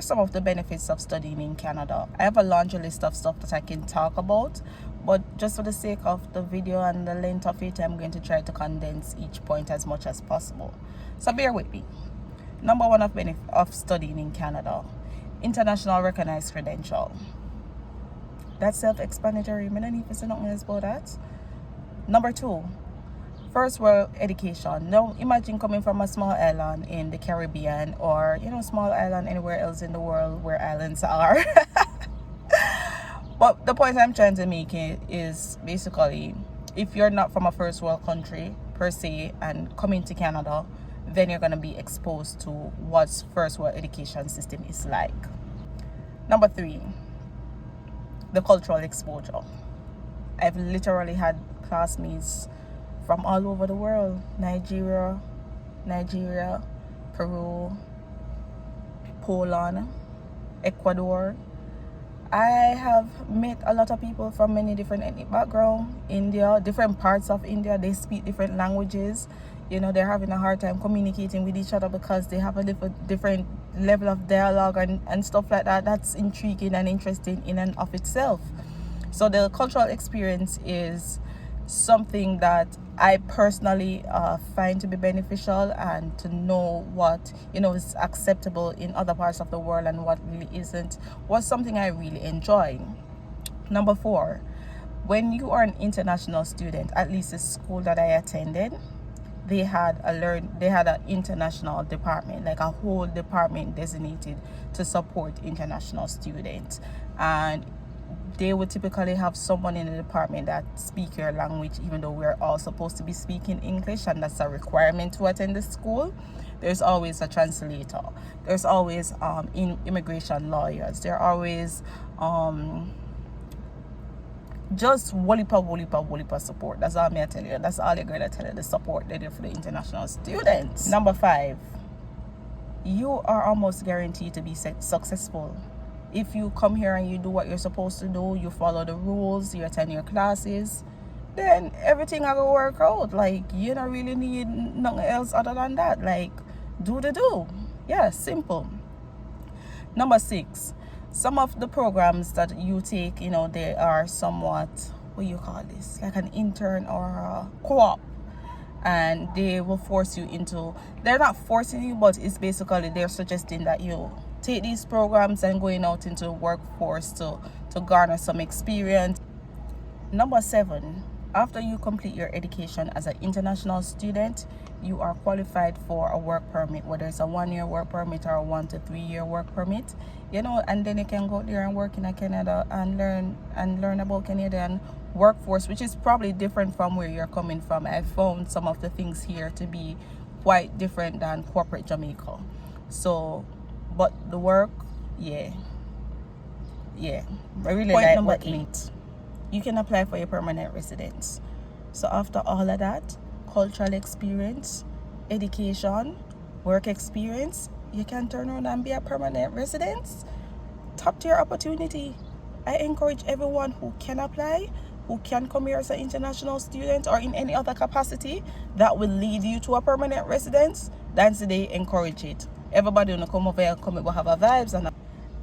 some of the benefits of studying in Canada. I have a laundry list of stuff that I can talk about, but just for the sake of the video and the length of it, I'm going to try to condense each point as much as possible. So bear with me. Number one of benefit of studying in Canada: international recognized credential. That's self-explanatory. I don't need to say nothing else about that. Number two, first world education. Now imagine coming from a small island in the Caribbean, or small island anywhere else in the world where islands are. But the point I'm trying to make is basically, if you're not from a first world country per se and coming to Canada, then you're going to be exposed to what first world education system is like. Number three, the cultural exposure. I've literally had classmates from all over the world: Nigeria, Peru, Poland, Ecuador. I have met a lot of people from many different ethnic backgrounds. India, different parts of India, they speak different languages. They're having a hard time communicating with each other because they have a different level of dialogue and stuff like that. That's intriguing and interesting in and of itself. So the cultural experience is something that I personally find to be beneficial, and to know what is acceptable in other parts of the world and what really isn't was something I really enjoy. Number four, when you are an international student, at least the school that I attended, they had an international department, like a whole department designated to support international students, and they would typically have someone in the department that speak your language, even though we're all supposed to be speaking English, and that's a requirement to attend the school. There's always a translator. There's always immigration lawyers. There are always just wolipa support. That's all I tell you. That's all you're going to tell you, the support they do for the international students. Number five, you are almost guaranteed to be successful. If you come here and you do what you're supposed to do, you follow the rules, you attend your classes, then everything will work out. Like, you don't really need nothing else other than that. Like, do. Yeah, simple. Number six, some of the programs that you take, they are somewhat, what you call this, like an intern or a co-op, and they will force you into, they're not forcing you, but it's basically they're suggesting that you take these programs and going out into the workforce to garner some experience. Number seven, after you complete your education as an international student, you are qualified for a work permit, whether it's a 1-year work permit or a 1 to 3 year work permit, and then you can go there and work in Canada and learn about Canadian workforce, which is probably different from where you're coming from. I found some of the things here to be quite different than corporate Jamaica. So, but the work, yeah, I really like number 8. You can apply for your permanent residence. So after all of that, cultural experience, education, work experience, you can turn around and be a permanent resident. Top tier opportunity. I encourage everyone who can apply, who can come here as an international student or in any other capacity that will lead you to a permanent residence, that's the day, encourage it. Everybody will come over here, come over, have a vibes.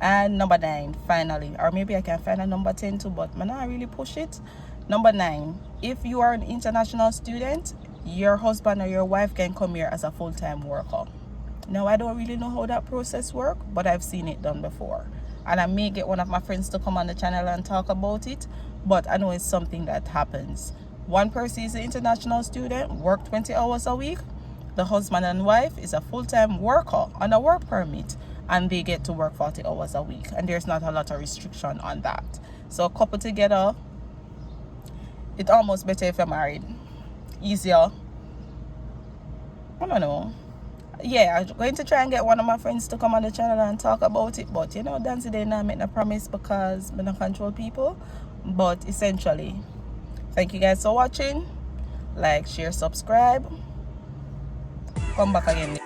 And number 9, finally, or maybe I can find a number 10 too, but I'm not really push it. Number 9, if you are an international student, your husband or your wife can come here as a full-time worker. Now, I don't really know how that process works, but I've seen it done before. And I may get one of my friends to come on the channel and talk about it, but I know it's something that happens. One person is an international student, work 20 hours a week. The husband and wife is a full-time worker on a work permit, and they get to work 40 hours a week, and there's not a lot of restriction on that. So couple together, it's almost better if you're married. Easier. I don't know. Yeah, I'm going to try and get one of my friends to come on the channel and talk about it, but dance today not make no promise because I don't control people. But essentially, thank you guys for watching. Like, share, subscribe. Come back again.